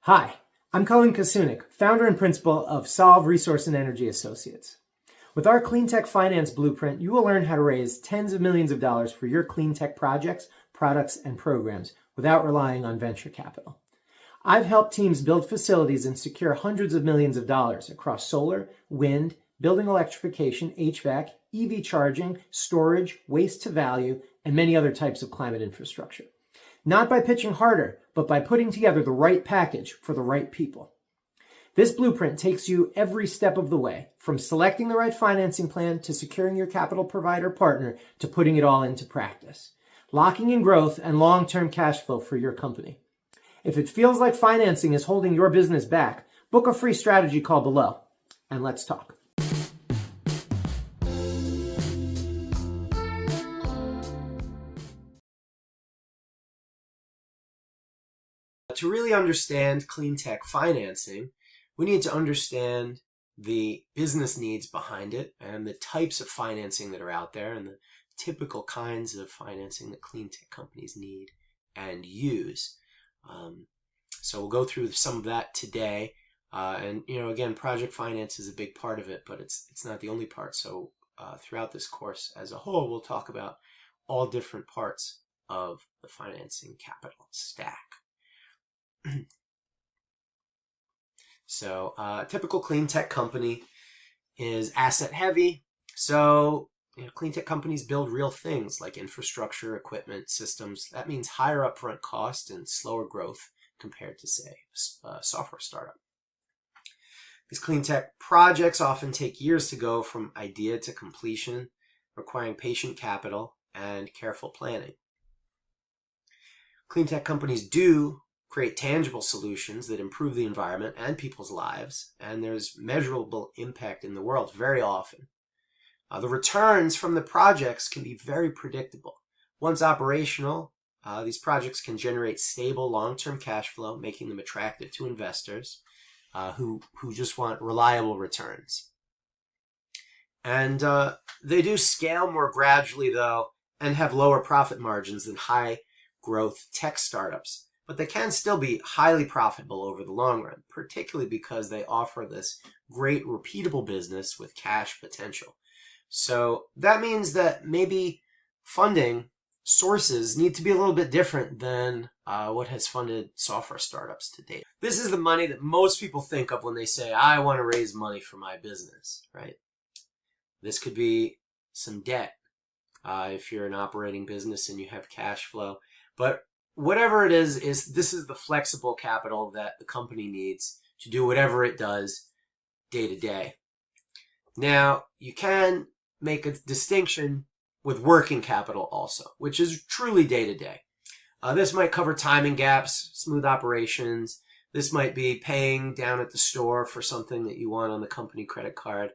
Hi, I'm Colin Kasunik, founder and principal of Solve Resource and Energy Associates. With our Cleantech Finance Blueprint, you will learn how to raise tens of millions of dollars for your clean tech projects, products, and programs without relying on venture capital. I've helped teams build facilities and secure hundreds of millions of dollars across solar, wind, building electrification, HVAC, EV charging, storage, waste to value, and many other types of climate infrastructure. Not by pitching harder, but by putting together the right package for the right people. This blueprint takes you every step of the way, from selecting the right financing plan to securing your capital provider partner to putting it all into practice, locking in growth and long-term cash flow for your company. If it feels like financing is holding your business back, book a free strategy call below, and let's talk. To really understand clean tech financing, we need to understand the business needs behind it and the types of financing that are out there and the typical kinds of financing that clean tech companies need and use. So we'll go through some of that today. And again, project finance is a big part of it, but it's not the only part. So throughout this course as a whole, we'll talk about all different parts of the financing capital stack. So a typical clean tech company is asset heavy. So clean tech companies build real things like infrastructure, equipment, systems. That means higher upfront cost and slower growth compared to, say, a software startup. These clean tech projects often take years to go from idea to completion, requiring patient capital and careful planning. Clean tech companies do create tangible solutions that improve the environment and people's lives, and there's measurable impact in the world very often. The returns from the projects can be very predictable. Once operational, these projects can generate stable long-term cash flow, making them attractive to investors who just want reliable returns. And they do scale more gradually, though, and have lower profit margins than high-growth tech startups. But they can still be highly profitable over the long run, particularly because they offer this great repeatable business with cash potential. So that means that maybe funding sources need to be a little bit different than what has funded software startups to date. This is the money that most people think of when they say, I want to raise money for my business, right? This could be some debt if you're an operating business and you have cash flow. But whatever it is this is the flexible capital that the company needs to do whatever it does day to day. Now, you can make a distinction with working capital also, which is truly day to day. This might cover timing gaps, smooth operations. This might be paying down at the store for something that you want on the company credit card.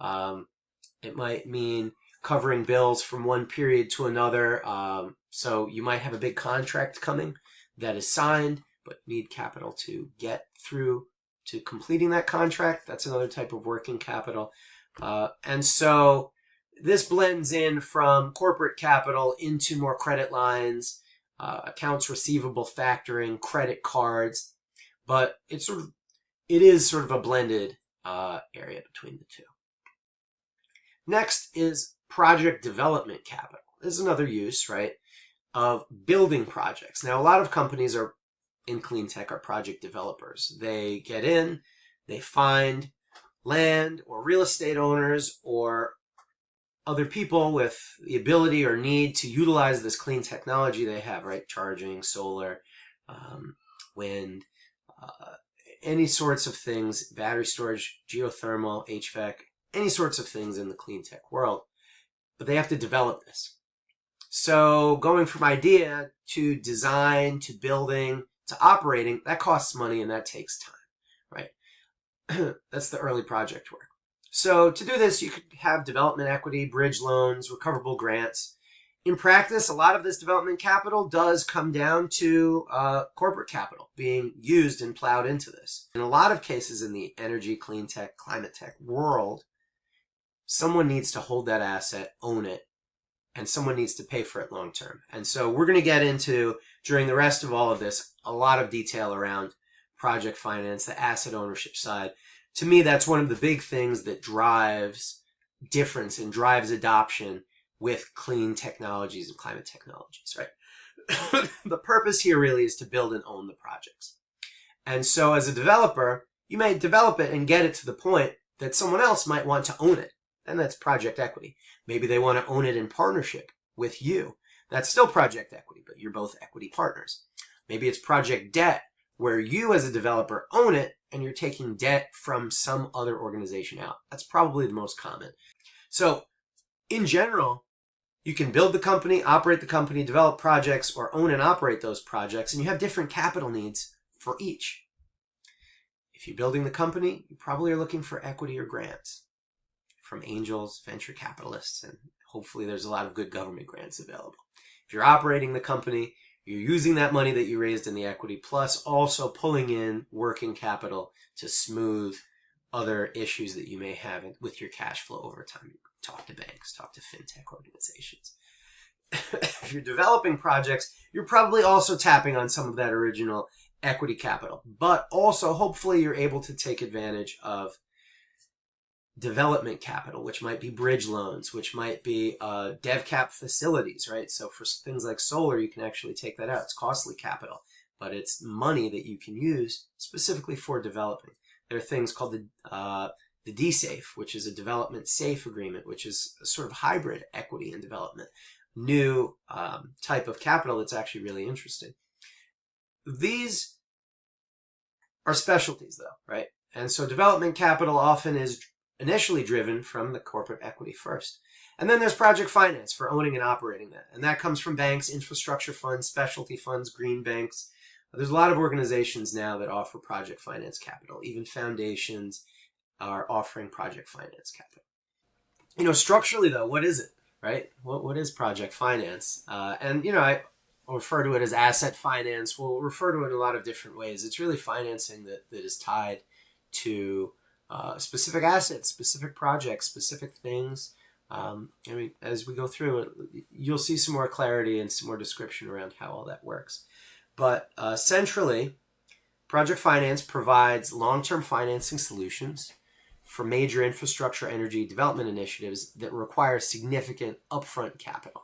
It might mean covering bills from one period to another. So you might have a big contract coming that is signed, but need capital to get through to completing that contract. That's another type of working capital. And so this blends in from corporate capital into more credit lines, accounts receivable factoring, credit cards, but it is sort of a blended area between the two. Next is project development capital. This is another use, right, of building projects. Now, a lot of companies in clean tech are project developers. They get in, they find land or real estate owners or other people with the ability or need to utilize this clean technology they have, right? Charging, solar, wind, any sorts of things, battery storage, geothermal, HVAC, any sorts of things in the clean tech world. But they have to develop this. So going from idea to design to building to operating, that costs money and that takes time, right? That's the early project work. So to do this, you could have development equity, bridge loans, recoverable grants. In practice, a lot of this development capital does come down to corporate capital being used and plowed into this. In a lot of cases in the energy, clean tech, climate tech world, someone needs to hold that asset, own it, and someone needs to pay for it long term. And so we're going to get into, during the rest of all of this, a lot of detail around project finance, the asset ownership side. To me, that's one of the big things that drives difference and drives adoption with clean technologies and climate technologies, right? The purpose here really is to build and own the projects. And so as a developer, you may develop it and get it to the point that someone else might want to own it. And that's project equity. Maybe they want to own it in partnership with you. That's still project equity, but you're both equity partners. Maybe it's project debt, where you as a developer own it and you're taking debt from some other organization out. That's probably the most common. So in general, you can build the company, operate the company, develop projects, or own and operate those projects, and you have different capital needs for each. If you're building the company, you probably are looking for equity or grants from angels, venture capitalists, and hopefully there's a lot of good government grants available. If you're operating the company, you're using that money that you raised in the equity, plus also pulling in working capital to smooth other issues that you may have with your cash flow over time. Talk to banks, talk to fintech organizations. If you're developing projects, you're probably also tapping on some of that original equity capital, but also hopefully you're able to take advantage of development capital, which might be bridge loans, which might be dev cap facilities, right? So for things like solar, you can actually take that out. It's costly capital, but it's money that you can use specifically for developing. There are things called the DSAFE, which is a development safe agreement, which is a sort of hybrid equity and development. New type of capital that's actually really interesting. These are specialties though, right? And so development capital often is initially driven from the corporate equity first. And then there's project finance for owning and operating that. And that comes from banks, infrastructure funds, specialty funds, green banks. There's a lot of organizations now that offer project finance capital. Even foundations are offering project finance capital. You know, structurally though, what is it, right? What is project finance? And, you know, I refer to it as asset finance. We'll refer to it in a lot of different ways. It's really financing that is tied to specific assets, specific projects, specific things. I mean, as we go through it, you'll see some more clarity and some more description around how all that works. But centrally, project finance provides long-term financing solutions for major infrastructure energy development initiatives that require significant upfront capital.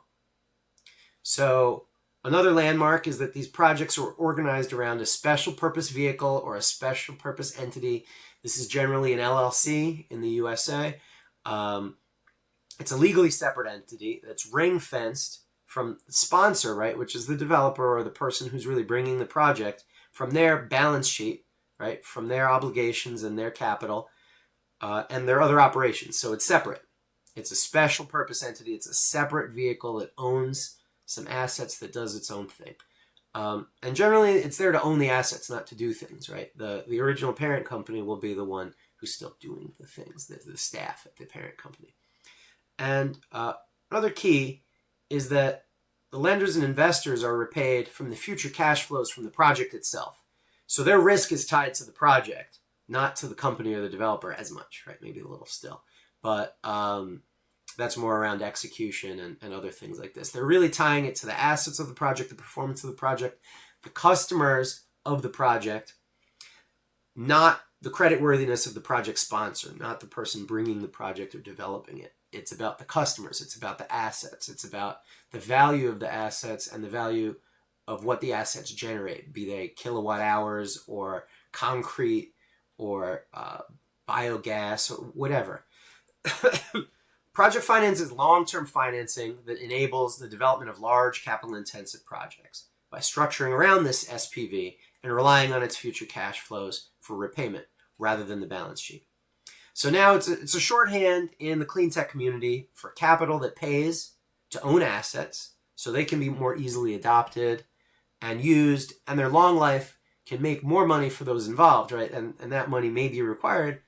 So another landmark is that these projects are organized around a special purpose vehicle or a special purpose entity. This is generally an LLC in the USA. It's a legally separate entity that's ring-fenced from the sponsor, right, which is the developer or the person who's really bringing the project, from their balance sheet, right, from their obligations and their capital, and their other operations. So it's separate. It's a special purpose entity. It's a separate vehicle that owns some assets, that does its own thing. And generally, it's there to own the assets, not to do things, right? The original parent company will be the one who's still doing the things, the staff at the parent company. And another key is that the lenders and investors are repaid from the future cash flows from the project itself. So their risk is tied to the project, not to the company or the developer as much, right? Maybe a little still. But that's more around execution and other things like this. They're really tying it to the assets of the project, the performance of the project, the customers of the project, not the creditworthiness of the project sponsor, not the person bringing the project or developing it. It's about the customers. It's about the assets. It's about the value of the assets and the value of what the assets generate, be they kilowatt hours or concrete or biogas or whatever. Project finance is long-term financing that enables the development of large capital-intensive projects by structuring around this SPV and relying on its future cash flows for repayment rather than the balance sheet. So now it's a shorthand in the Cleantech community for capital that pays to own assets so they can be more easily adopted and used, and their long life can make more money for those involved, right? And that money may be required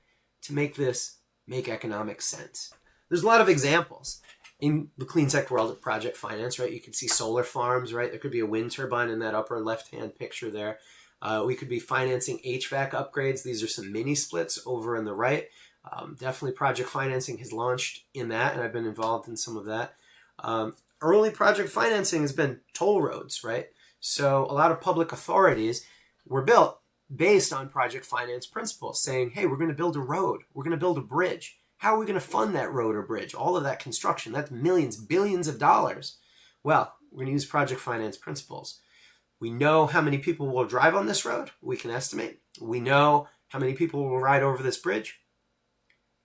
to make this make economic sense. There's a lot of examples in the Cleantech world of project finance, right? You can see solar farms, right? There could be a wind turbine in that upper left-hand picture there. We could be financing HVAC upgrades. These are some mini splits over on the right. Definitely project financing has launched in that, and I've been involved in some of that. Early project financing has been toll roads, right? So a lot of public authorities were built based on project finance principles, saying, hey, we're going to build a road, we're going to build a bridge. How are we going to fund that road or bridge? All of that construction, that's millions, billions of dollars. Well, we're going to use project finance principles. We know how many people will drive on this road. We can estimate. We know how many people will ride over this bridge.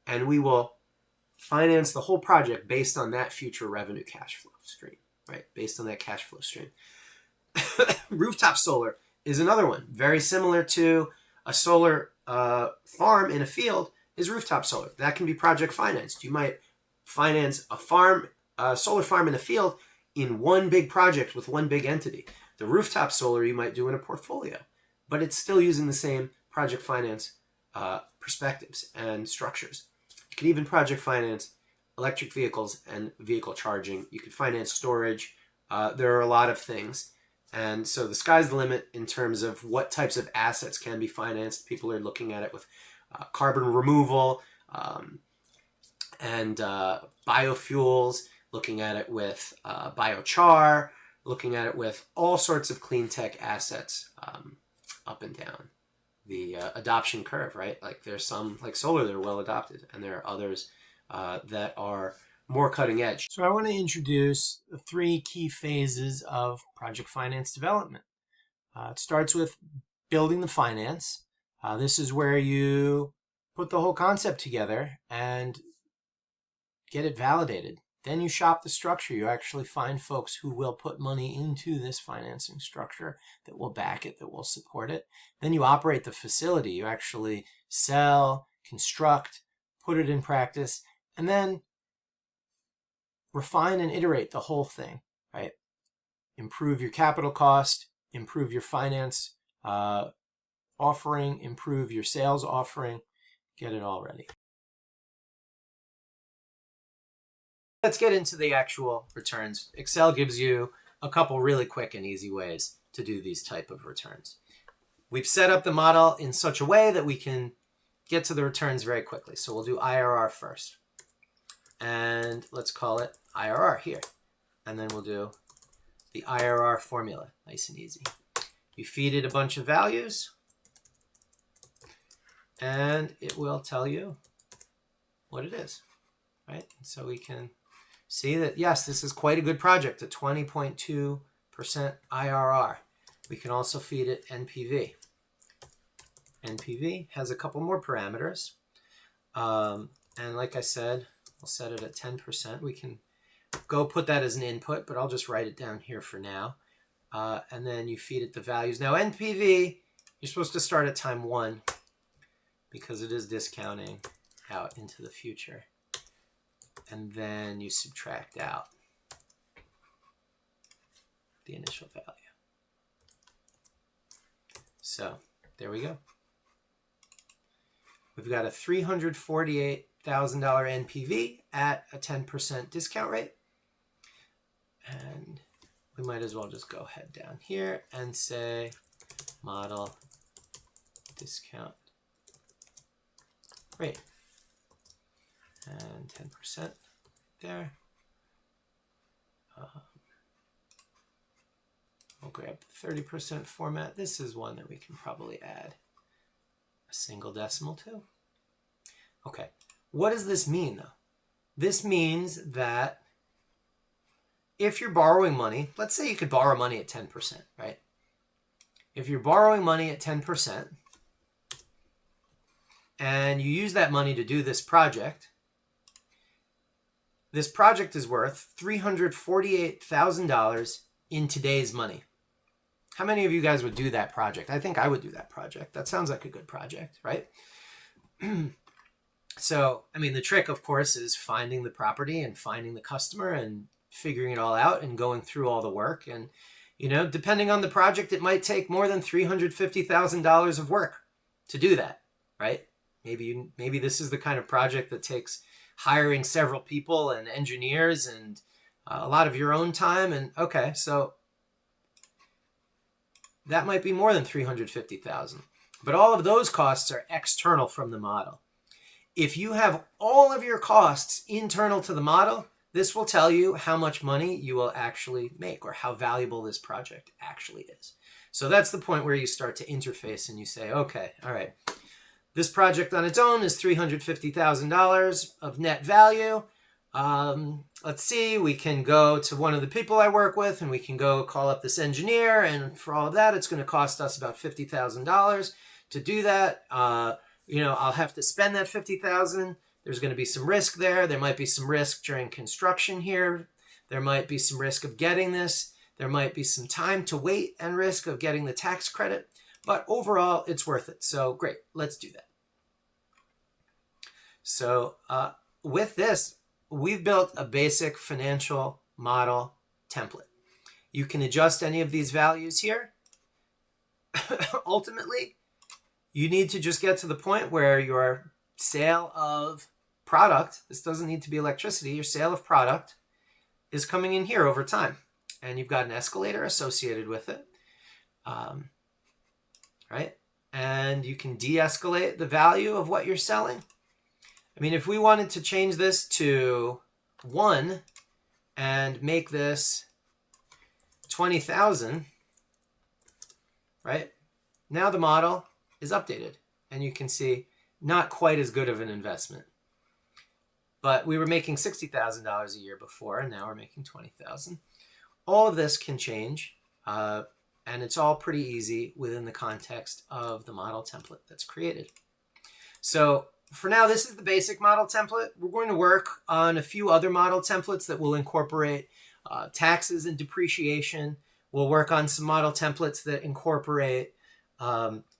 And we will finance the whole project based on that future revenue cash flow stream, right? Based on that cash flow stream. Rooftop solar is another one. Very similar to a solar farm in a field is rooftop solar. That can be project financed. You might finance a solar farm in a field in one big project with one big entity. The rooftop solar you might do in a portfolio, but it's still using the same project finance perspectives and structures. You can even project finance electric vehicles and vehicle charging. You can finance storage. There are a lot of things. And so the sky's the limit in terms of what types of assets can be financed. People are looking at it with carbon removal and biofuels, looking at it with biochar, looking at it with all sorts of clean tech assets up and down the adoption curve, right? Like there's some, like solar, that are well adopted, and there are others that are more cutting edge. So I want to introduce the 3 key phases of project finance development. It starts with building the finance. This is where you put the whole concept together and get it validated. Then you shop the structure. You actually find folks who will put money into this financing structure, that will back it, that will support it. Then you operate the facility. You actually sell, construct, put it in practice, and then refine and iterate the whole thing, right? Improve your capital cost, improve your finance offering, improve your sales offering, get it all ready. Let's get into the actual returns. Excel gives you a couple really quick and easy ways to do these type of returns. We've set up the model in such a way that we can get to the returns very quickly. So we'll do IRR first. And let's call it IRR here. And then we'll do the IRR formula, nice and easy. You feed it a bunch of values, and it will tell you what it is, right? So we can see that, yes, this is quite a good project, a 20.2% IRR. We can also feed it NPV. NPV has a couple more parameters. And like I said, we'll set it at 10%. We can go put that as an input, but I'll just write it down here for now. And then you feed it the values. Now NPV, you're supposed to start at time 1 because it is discounting out into the future. And then you subtract out the initial value. So there we go. We've got a $348,000 NPV at a 10% discount rate. And we might as well just go ahead down here and say model discount rate. And 10% there. We'll grab the 30% format. This is one that we can probably add a single decimal to. Okay, what does this mean though? This means that if you're borrowing money, let's say you could borrow money at 10%, right? If you're borrowing money at 10% and you use that money to do this project is worth $348,000 in today's money. How many of you guys would do that project? I think I would do that project. That sounds like a good project, right? So, I mean, the trick, of course, is finding the property and finding the customer and figuring it all out and going through all the work. And, you know, depending on the project, it might take more than $350,000 of work to do that, right? Maybe this is the kind of project that takes hiring several people and engineers and a lot of your own time. And okay, so that might be more than $350,000. But all of those costs are external from the model. If you have all of your costs internal to the model, this will tell you how much money you will actually make or how valuable this project actually is. So that's the point where you start to interface and you say, okay, all right, this project on its own is $350,000 of net value. Let's see, we can go to one of the people I work with and we can go call up this engineer, and for all of that, it's going to cost us about $50,000 to do that. I'll have to spend that $50,000. There's going to be some risk there. There might be some risk during construction here. There might be some risk of getting this. There might be some time to wait and risk of getting the tax credit. But overall, it's worth it. So great, let's do that. So with this, we've built a basic financial model template. You can adjust any of these values here. Ultimately, you need to just get to the point where your sale of product, this doesn't need to be electricity, your sale of product is coming in here over time. And you've got an escalator associated with it, right? And you can de-escalate the value of what you're selling. I mean, if we wanted to change this to 1 and make this 20,000, right? Now the model is updated and you can see not quite as good of an investment. But we were making $60,000 a year before, and now we're making $20,000. All of this can change, and it's all pretty easy within the context of the model template that's created. So for now, this is the basic model template. We're going to work on a few other model templates that will incorporate taxes and depreciation. We'll work on some model templates that incorporate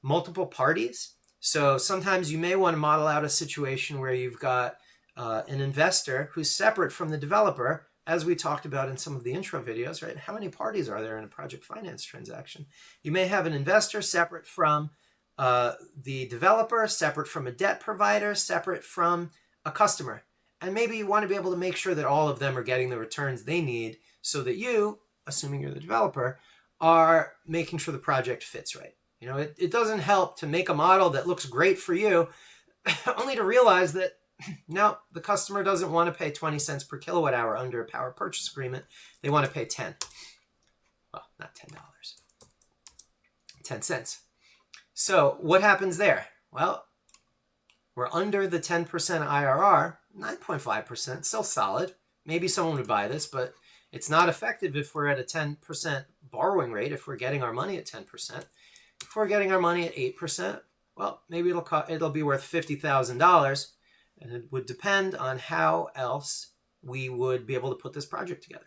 multiple parties. So sometimes you may want to model out a situation where you've got an investor who's separate from the developer, as we talked about in some of the intro videos, right? How many parties are there in a project finance transaction? You may have an investor separate from the developer, separate from a debt provider, separate from a customer. And maybe you want to be able to make sure that all of them are getting the returns they need so that you, assuming you're the developer, are making sure the project fits right. It doesn't help to make a model that looks great for you, only to realize that no, the customer doesn't want to pay 20 cents per kilowatt hour under a power purchase agreement. They want to pay 10. Well, not $10. 10 cents. So what happens there? Well, we're under the 10% IRR, 9.5%, still solid. Maybe someone would buy this, but it's not effective if we're at a 10% borrowing rate, if we're getting our money at 10%. If we're getting our money at 8%, well, maybe it'll be worth $50,000. And it would depend on how else we would be able to put this project together.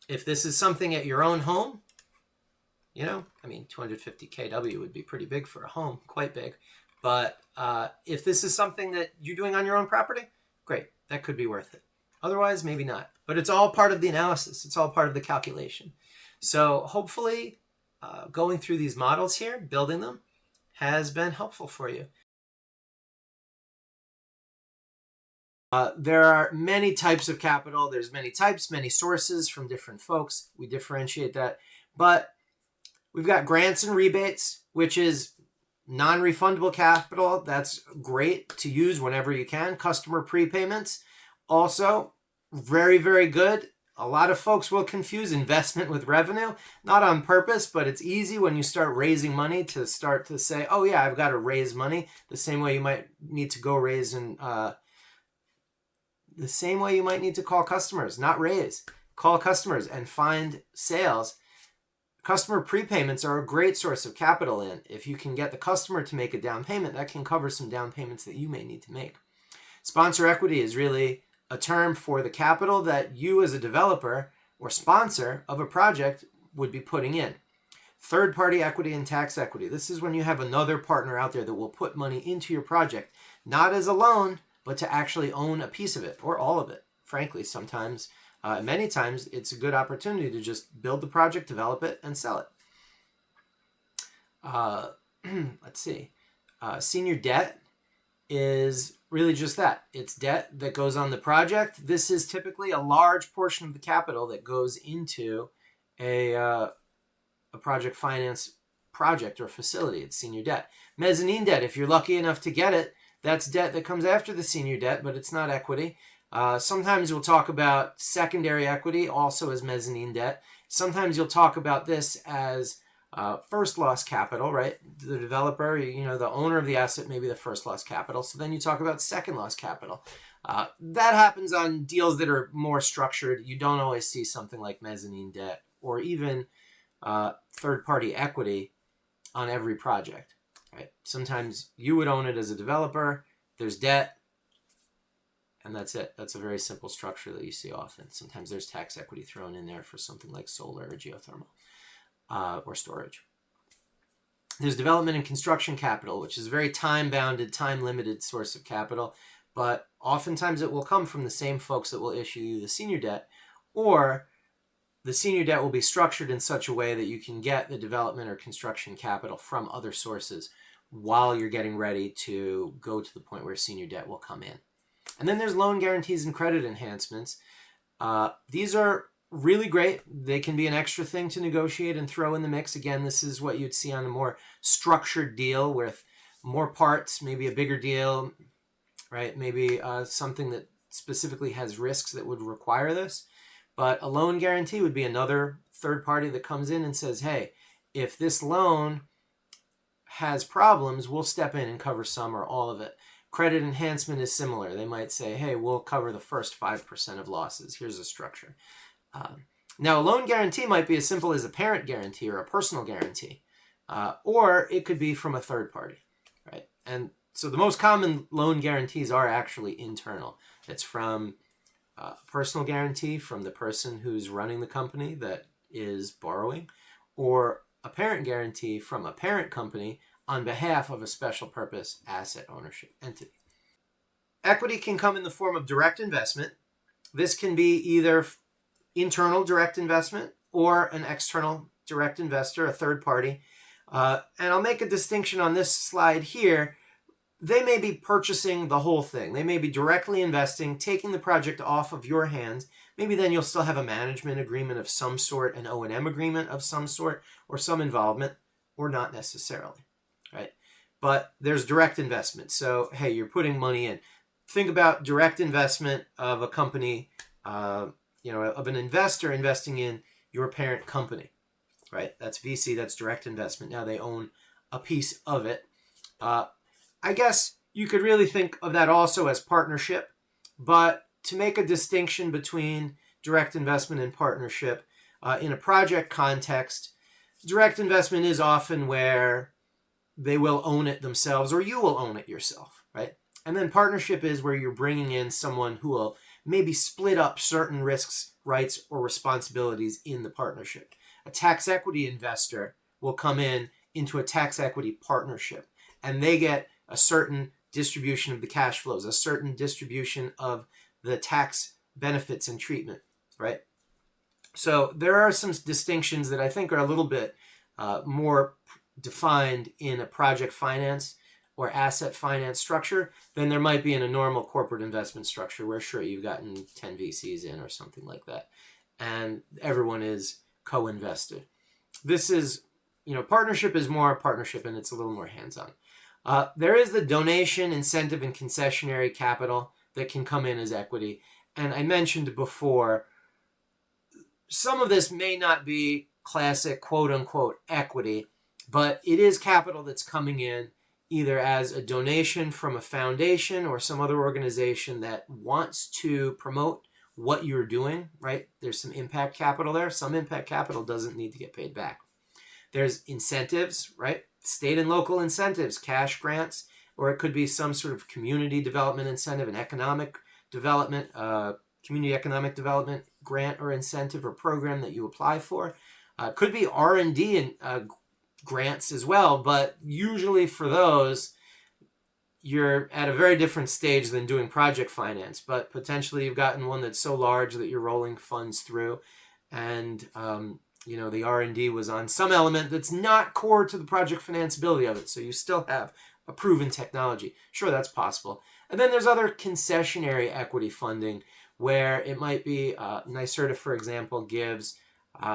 If this is something at your own home, 250 kW would be pretty big for a home, quite big. But if this is something that you're doing on your own property, great, that could be worth it. Otherwise, maybe not. But it's all part of the analysis. It's all part of the calculation. So hopefully going through these models here, building them, has been helpful for you. There are many types of capital. There's many types, many sources from different folks. We differentiate that. But we've got grants and rebates, which is non-refundable capital. That's great to use whenever you can. Customer prepayments, also very, very good. A lot of folks will confuse investment with revenue, not on purpose, but it's easy when you start raising money to start to say, oh yeah, I've got to raise money. The same way you might need to go raise and the same way you might need to call customers, not raise. Call customers and find sales. Customer prepayments are a great source of capital in. If you can get the customer to make a down payment, that can cover some down payments that you may need to make. Sponsor equity is really a term for the capital that you as a developer or sponsor of a project would be putting in. Third-party equity and tax equity. This is when you have another partner out there that will put money into your project, not as a loan, but to actually own a piece of it or all of it. Frankly, sometimes, many times, it's a good opportunity to just build the project, develop it, and sell it. Let's see. Senior debt is really just that. It's debt that goes on the project. This is typically a large portion of the capital that goes into a project finance project or facility. It's senior debt. Mezzanine debt, if you're lucky enough to get it, that's debt that comes after the senior debt, but it's not equity. Sometimes we'll talk about secondary equity also as mezzanine debt. Sometimes you'll talk about this as first loss capital, right? The developer, the owner of the asset may be the first loss capital. So then you talk about second loss capital. That happens on deals that are more structured. You don't always see something like mezzanine debt or even third-party equity on every project, right? Sometimes you would own it as a developer. There's debt, and that's it. That's a very simple structure that you see often. Sometimes there's tax equity thrown in there for something like solar or geothermal or storage. There's development and construction capital, which is a very time-bounded, time-limited source of capital, but oftentimes it will come from the same folks that will issue you the senior debt, or the senior debt will be structured in such a way that you can get the development or construction capital from other sources while you're getting ready to go to the point where senior debt will come in. And then there's loan guarantees and credit enhancements. These are really great. They can be an extra thing to negotiate and throw in the mix. Again, this is what you'd see on a more structured deal with more parts, maybe a bigger deal, right? Maybe something that specifically has risks that would require this. But a loan guarantee would be another third party that comes in and says, hey, if this loan has problems, we'll step in and cover some or all of it. Credit enhancement is similar. They might say, hey, we'll cover the first 5% of losses. Here's a structure. Now, a loan guarantee might be as simple as a parent guarantee or a personal guarantee, or it could be from a third party, right? And so the most common loan guarantees are actually internal. It's from a personal guarantee from the person who's running the company that is borrowing, or a parent guarantee from a parent company on behalf of a special purpose asset ownership entity. Equity can come in the form of direct investment. This can be either internal direct investment or an external direct investor, a third party. And I'll make a distinction on this slide here. They may be purchasing the whole thing. They may be directly investing, taking the project off of your hands. Maybe then you'll still have a management agreement of some sort, an O&M agreement of some sort, or some involvement, or not necessarily, right? But there's direct investment. So, hey, you're putting money in. Think about direct investment of a company, of an investor investing in your parent company, right? That's VC, that's direct investment. Now they own a piece of it. I guess you could really think of that also as partnership, but to make a distinction between direct investment and partnership in a project context, direct investment is often where they will own it themselves or you will own it yourself, right? And then partnership is where you're bringing in someone who will maybe split up certain risks, rights, or responsibilities in the partnership. A tax equity investor will come into a tax equity partnership, and they get a certain distribution of the cash flows, a certain distribution of the tax benefits and treatment, right? So there are some distinctions that I think are a little bit more defined in a project finance or asset finance structure than there might be in a normal corporate investment structure where, sure, you've gotten 10 VCs in or something like that, and everyone is co-invested. This is, partnership is more a partnership, and it's a little more hands-on. There is the donation, incentive, and concessionary capital that can come in as equity. And I mentioned before, some of this may not be classic quote-unquote equity, but it is capital that's coming in either as a donation from a foundation or some other organization that wants to promote what you're doing, right? There's some impact capital there. Some impact capital doesn't need to get paid back. There's incentives, right? State and local incentives, cash grants, or it could be some sort of community development incentive, an economic development, community economic development grant or incentive or program that you apply for. Could be R&D and grants as well, but usually for those, you're at a very different stage than doing project finance, but potentially you've gotten one that's so large that you're rolling funds through, and the R&D was on some element that's not core to the project financeability of it, so you still have a proven technology. Sure, that's possible. And then there's other concessionary equity funding where it might be, NYSERDA, for example, gives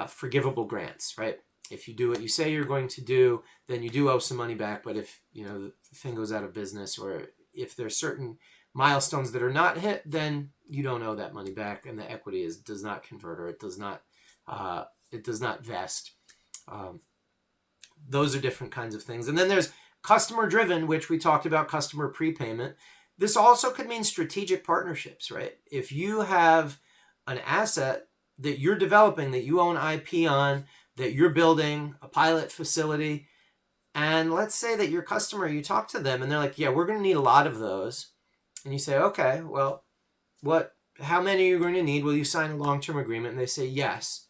forgivable grants, right? If you do what you say you're going to do, then you do owe some money back, but if the thing goes out of business or if there's certain milestones that are not hit, then you don't owe that money back, and the equity does not convert, or it does not vest. those are different kinds of things. And then there's customer driven, which we talked about, customer prepayment. This also could mean strategic partnerships, right? If you have an asset that you're developing, that you own IP on, that you're building a pilot facility, and let's say that your customer, you talk to them and they're like, yeah, we're going to need a lot of those. And you say, okay, well, how many are you going to need? Will you sign a long-term agreement? And they say yes.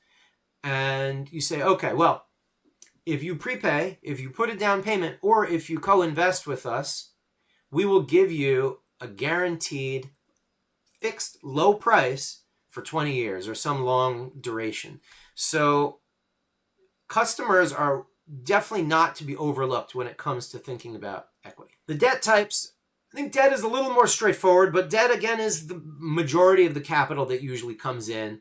And you say, okay, well, if you prepay, if you put a down payment, or if you co-invest with us, we will give you a guaranteed fixed low price for 20 years or some long duration. So customers are definitely not to be overlooked when it comes to thinking about equity. The debt types, I think debt is a little more straightforward, but debt again is the majority of the capital that usually comes in.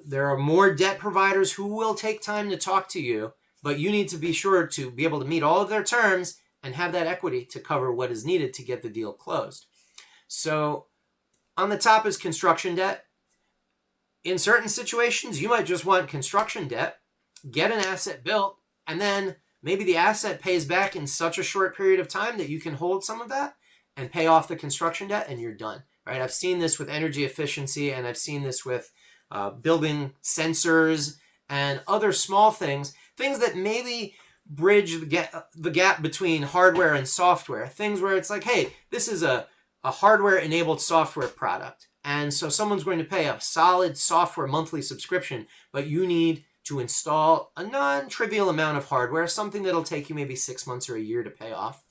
There are more debt providers who will take time to talk to you, but you need to be sure to be able to meet all of their terms and have that equity to cover what is needed to get the deal closed. So on the top is construction debt. In certain situations, you might just want construction debt, get an asset built, and then maybe the asset pays back in such a short period of time that you can hold some of that and pay off the construction debt and you're done, right? I've seen this with energy efficiency, and I've seen this with building sensors and other small things that maybe bridge the gap between hardware and software. Things where it's like, hey, this is a hardware-enabled software product. And so someone's going to pay a solid software monthly subscription, but you need to install a non-trivial amount of hardware, something that'll take you maybe 6 months or a year to pay off.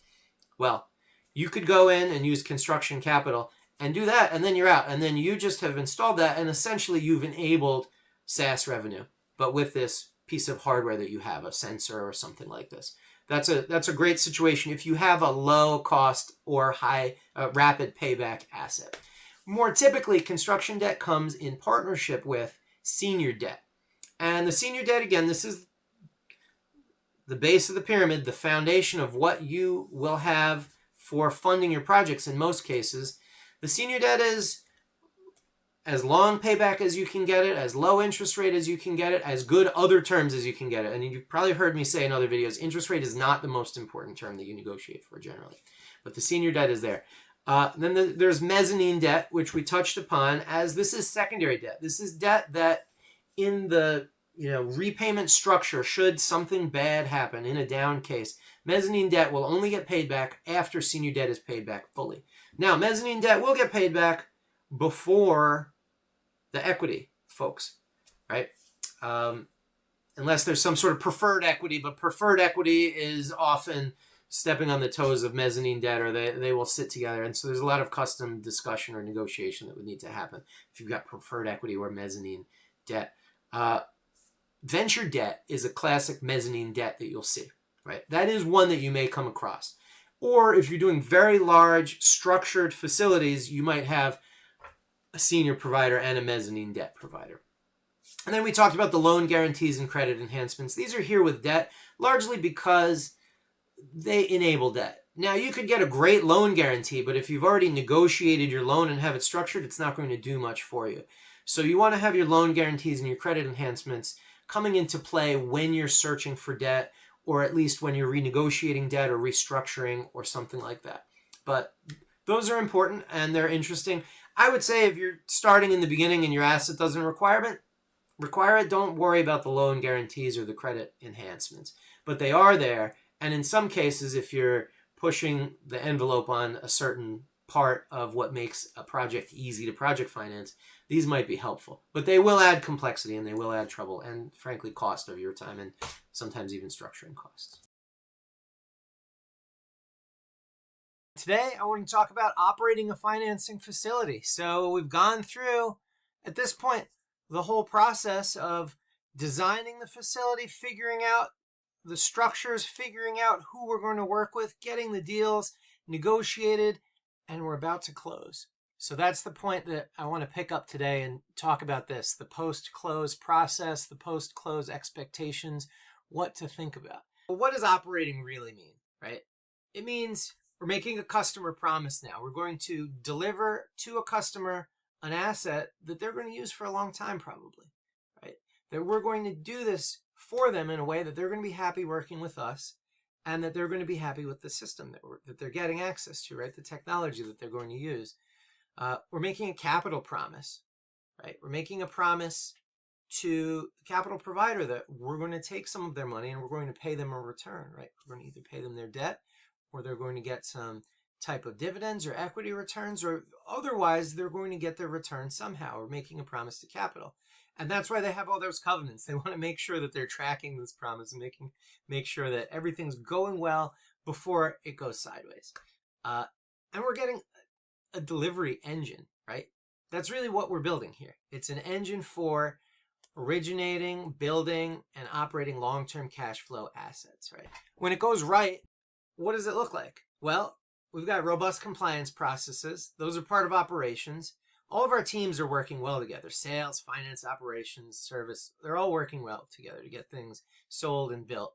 Well, you could go in and use construction capital and do that, and then you're out. And then you just have installed that, and essentially you've enabled SaaS revenue, but with this piece of hardware that you have, a sensor or something like this. That's a great situation if you have a low cost or high rapid payback asset. More typically, construction debt comes in partnership with senior debt. And the senior debt, again, this is the base of the pyramid, the foundation of what you will have for funding your projects in most cases. The senior debt is as long payback as you can get it, as low interest rate as you can get it, as good other terms as you can get it. And you've probably heard me say in other videos, interest rate is not the most important term that you negotiate for generally. But the senior debt is there. Then there's mezzanine debt, which we touched upon, as this is secondary debt. This is debt that in the repayment structure, should something bad happen in a down case, mezzanine debt will only get paid back after senior debt is paid back fully. Now, mezzanine debt will get paid back before the equity, folks, right? Unless there's some sort of preferred equity, but preferred equity is often stepping on the toes of mezzanine debt, or they will sit together. And so there's a lot of custom discussion or negotiation that would need to happen if you've got preferred equity or mezzanine debt. Venture debt is a classic mezzanine debt that you'll see, right? That is one that you may come across. Or if you're doing very large structured facilities, you might have a senior provider and a mezzanine debt provider. And then we talked about the loan guarantees and credit enhancements. These are here with debt, largely because they enable debt. Now, you could get a great loan guarantee, but if you've already negotiated your loan and have it structured, it's not going to do much for you. So you want to have your loan guarantees and your credit enhancements coming into play when you're searching for debt, or at least when you're renegotiating debt or restructuring or something like that. But those are important and they're interesting. I would say if you're starting in the beginning and your asset doesn't require it, don't worry about the loan guarantees or the credit enhancements. But they are there. And in some cases, if you're pushing the envelope on a certain part of what makes a project easy to project finance, these might be helpful. But they will add complexity and they will add trouble and, frankly, cost of your time and sometimes even structuring costs. Today, I want to talk about operating a financing facility. So we've gone through, at this point, the whole process of designing the facility, figuring out the structures, figuring out who we're going to work with, getting the deals negotiated, and we're about to close. So that's the point that I want to pick up today and talk about this, the post-close process, the post-close expectations, what to think about. Well, what does operating really mean, right? It means we're making a customer promise now. We're going to deliver to a customer an asset that they're going to use for a long time probably, right? That we're going to do this for them in a way that they're going to be happy working with us, and that they're going to be happy with the system that they're getting access to, right? The technology that they're going to use. We're making a capital promise, right? We're making a promise to the capital provider that we're going to take some of their money and we're going to pay them a return, right? We're going to either pay them their debt, or they're going to get some type of dividends or equity returns, or otherwise they're going to get their return somehow. We're making a promise to capital. And that's why they have all those covenants. They want to make sure that they're tracking this promise and make sure that everything's going well before it goes sideways. And we're getting a delivery engine, right? That's really what we're building here. It's an engine for originating, building, and operating long-term cash flow assets, right? When it goes right, what does it look like? Well, we've got robust compliance processes. Those are part of operations. All of our teams are working well together. Sales, finance, operations, service, they're all working well together to get things sold and built.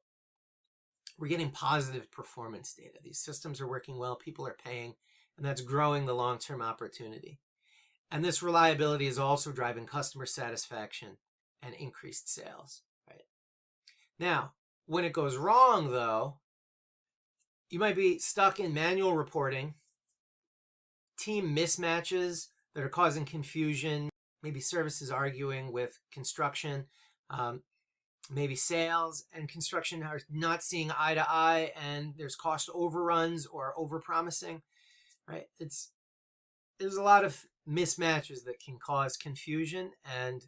We're getting positive performance data. These systems are working well, people are paying, and that's growing the long-term opportunity. And this reliability is also driving customer satisfaction and increased sales, right? Now, when it goes wrong, though, you might be stuck in manual reporting, team mismatches that are causing confusion, maybe services arguing with construction, maybe sales and construction are not seeing eye to eye, and there's cost overruns or overpromising, right? There's a lot of mismatches that can cause confusion, and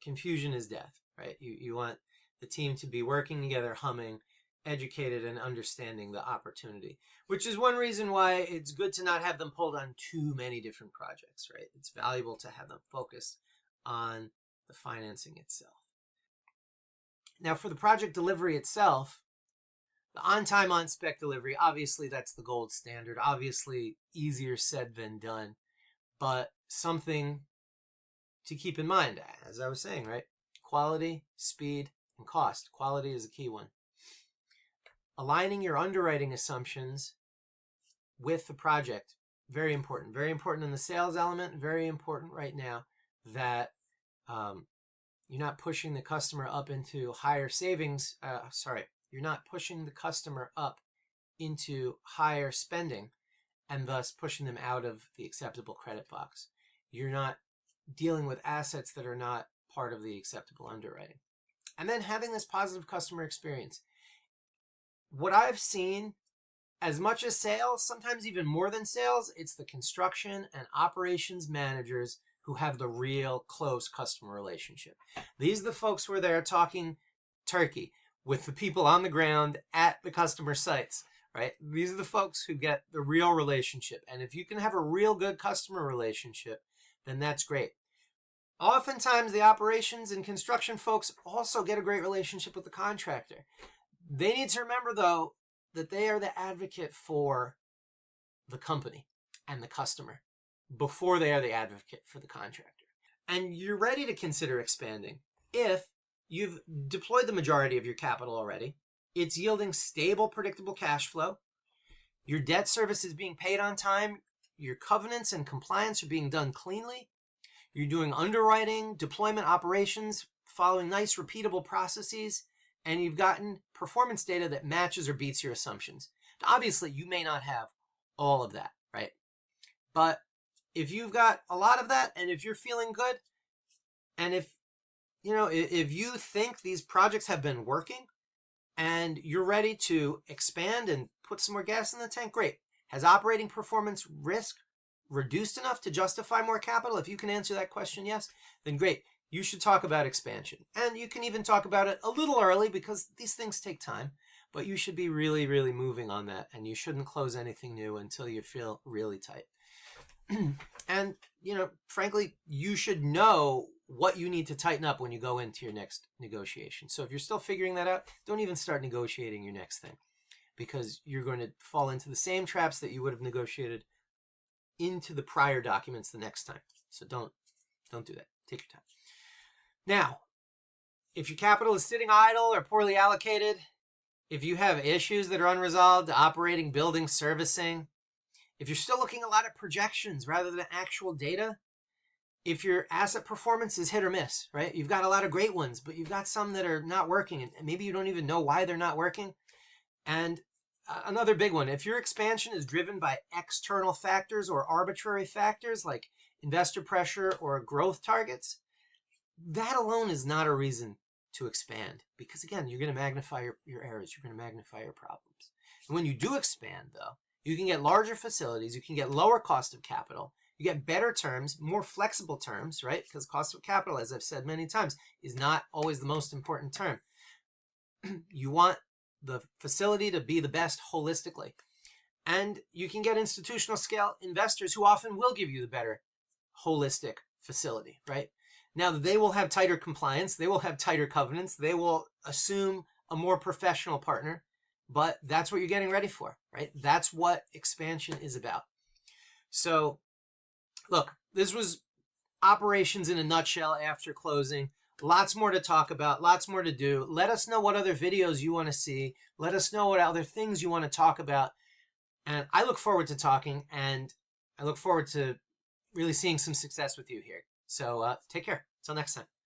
confusion is death, right? You want the team to be working together, humming, educated, and understanding the opportunity, which is one reason why it's good to not have them pulled on too many different projects, right? It's valuable to have them focused on the financing itself. Now, for the project delivery itself, the on-time, on-spec delivery, obviously that's the gold standard, obviously easier said than done, but something to keep in mind, as I was saying, right? Quality, speed, and cost. Quality is a key one. Aligning your underwriting assumptions with the project, very important. Very important in the sales element, very important right now that you're not pushing the customer up into higher savings. You're not pushing the customer up into higher spending and thus pushing them out of the acceptable credit box. You're not dealing with assets that are not part of the acceptable underwriting. And then having this positive customer experience. What I've seen, as much as sales, sometimes even more than sales, it's the construction and operations managers who have the real close customer relationship. These are the folks who are there talking turkey with the people on the ground at the customer sites, right? These are the folks who get the real relationship. And if you can have a real good customer relationship, then that's great. Oftentimes, the operations and construction folks also get a great relationship with the contractor. They need to remember, though, that they are the advocate for the company and the customer before they are the advocate for the contractor. And you're ready to consider expanding if you've deployed the majority of your capital already. It's yielding stable, predictable cash flow. Your debt service is being paid on time. Your covenants and compliance are being done cleanly. You're doing underwriting, deployment operations, following nice, repeatable processes, and you've gotten performance data that matches or beats your assumptions. Obviously, you may not have all of that, right? But if you've got a lot of that, and if you're feeling good, and if you think these projects have been working, and you're ready to expand and put some more gas in the tank, great. Has operating performance risk reduced enough to justify more capital? If you can answer that question yes, then great. You should talk about expansion. And you can even talk about it a little early because these things take time, but you should be really, really moving on that, and you shouldn't close anything new until you feel really tight. And, frankly, you should know what you need to tighten up when you go into your next negotiation. So if you're still figuring that out, don't even start negotiating your next thing, because you're going to fall into the same traps that you would have negotiated into the prior documents the next time. So don't do that. Take your time. Now, if your capital is sitting idle or poorly allocated, if you have issues that are unresolved, operating, building, servicing, if you're still looking a lot at projections rather than actual data, if your asset performance is hit or miss, right? You've got a lot of great ones, but you've got some that are not working, and maybe you don't even know why they're not working. And another big one, if your expansion is driven by external factors or arbitrary factors like investor pressure or growth targets, that alone is not a reason to expand, because again, you're going to magnify your errors, you're going to magnify your problems. And when you do expand, though, you can get larger facilities, you can get lower cost of capital, you get better terms, more flexible terms, right? Because cost of capital, as I've said many times, is not always the most important term. You want the facility to be the best holistically. And you can get institutional scale investors who often will give you the better holistic facility, right? Now, they will have tighter compliance, they will have tighter covenants, they will assume a more professional partner, but that's what you're getting ready for, right? That's what expansion is about. So, look, this was operations in a nutshell after closing. Lots more to talk about, lots more to do. Let us know what other videos you want to see. Let us know what other things you want to talk about. And I look forward to talking, and I look forward to really seeing some success with you here. So take care. Until next time.